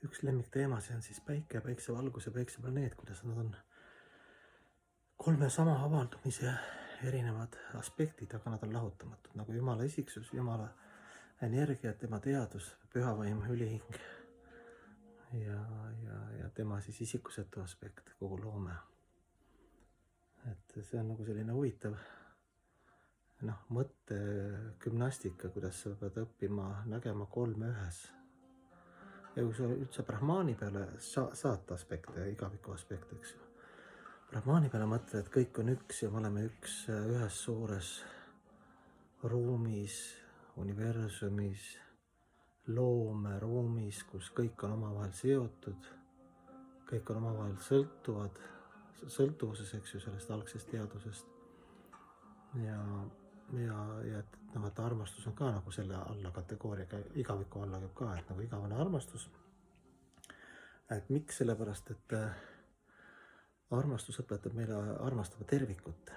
üks lemmikteemasi on siis päike, päiksevalgus ja päikseplaneet, kuidas nad on kolme sama avaldumise erinevad aspektid, aga nad on lahutamatud, nagu Jumala isiksus, Jumala energia, tema teadus, pühavaim, ülihing ja tema siis isikusetu aspekt, kogu loome. Et see on nagu selline huvitav mõttegümnastika, kuidas sa pead õppima nägema kolme ühes. Ja kui sa üldse Brahmani peale saata aspekte, igaviku aspekte, eks ju. Brahmani peale mõtle, et kõik on üks ja me oleme ühes suures ruumis, universumis, loomeruumis, kus kõik on omavahel seotud, kõik on omavahel sõltuvuses, eks ju, sellest algsest teadusest. Et armastus on ka nagu selle alla kategooriaga, igaviku alla käib ka, et nagu igavene armastus. Et miks? Sellepärast, et armastus õpetab meile armastama tervikut.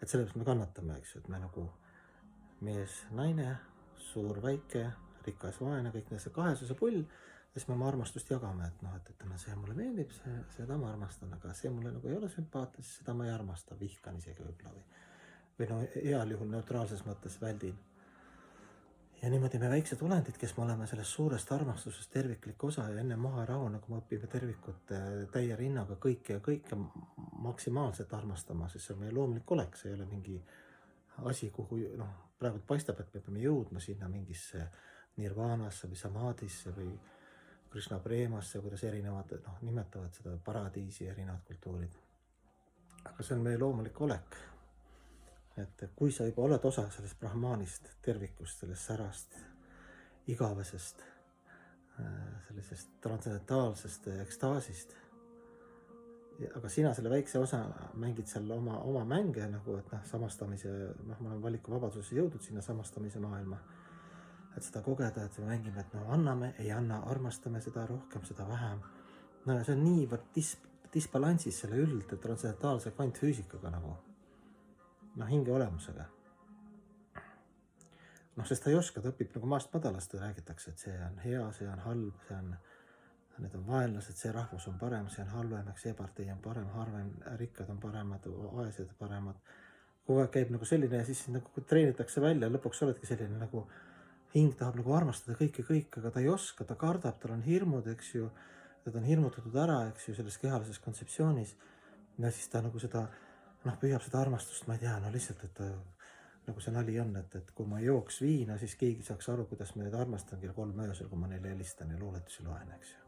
Et sellepärast me kannatame, eks ju, et me nagu mees, naine, suur, väike, rikas, vaene, kõik see kahesuse pull. Ja siis me oma armastust jagame, et ütleme, see mulle meeldib, seda ma armastan, aga see mulle nagu ei ole sümpaatne, siis seda ma ei armasta, vihkan isegi võib-olla või heal juhul neutraalses mõttes väldin. Ja niimoodi me väiksed olendid, kes me oleme sellest suurest armastusest terviklik osa ja enne maharahu, nagu me õpime tervikut täie rinnaga kõike maksimaalselt armastama, sest see on meie loomulik olek, see ei ole mingi asi, kuhu praegu paistab, et me peame jõudma sinna mingisse nirvaanasse või samadisse või Krishna preemasse, kuidas erinevad nimetavad seda paradiisi erinevad kultuurid. Aga see on meie loomulik olek. Et kui sa juba oled osa sellest brahmanist, tervikust, sellest särast, igavesest, sellisest transcendentaalsest ekstaasist, aga sina selle väikse osa mängid seal oma mänge, nagu et samastamise, ma olen valikuvabaduse jõudnud sinna samastamise maailma. Et seda kogeda, et me mängime, et anname, ei anna, armastame seda rohkem, seda vähem. See on niivõrd disbalansis selle transcendentaalse kvantfüüsikaga nagu. Hinge olemusega. Sest ta ei oska, ta õpib nagu maast madalast, räägitakse, et see on hea, see on halb, need on vaenlased, see rahvus on parem, see on halvem, see partei on parem, harvem, rikkad on paremad, vaesed paremad. Kogu aeg käib nagu selline ja siis nagu treenitakse välja, lõpuks oledki selline nagu hing tahab nagu armastada kõike, aga ta ei oska, ta kardab, tal on hirmud, eks ju, ta on hirmutatud ära, eks ju, selles kehalises kontseptsioonis. Ja siis ta nagu seda, püüab seda armastust, ma ei tea, lihtsalt, et nagu see nali on, et kui ma jooks viina, siis keegi saaks aru, kuidas ma neid armastan kell 3 öösel, kui ma neile helistan ja luuletusi loen, eks ju.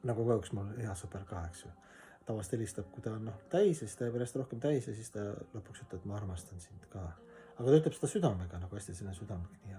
Nagu ka üks mul hea sõber ka, eks ju. Tavast helistab, kui ta on täis ja siis ta jääb järjest rohkem täis ja siis ta lõpuks ütleb, et ma armastan sind ka. Aga ta ütleb seda südamega, nagu hästi selline südamlik nii.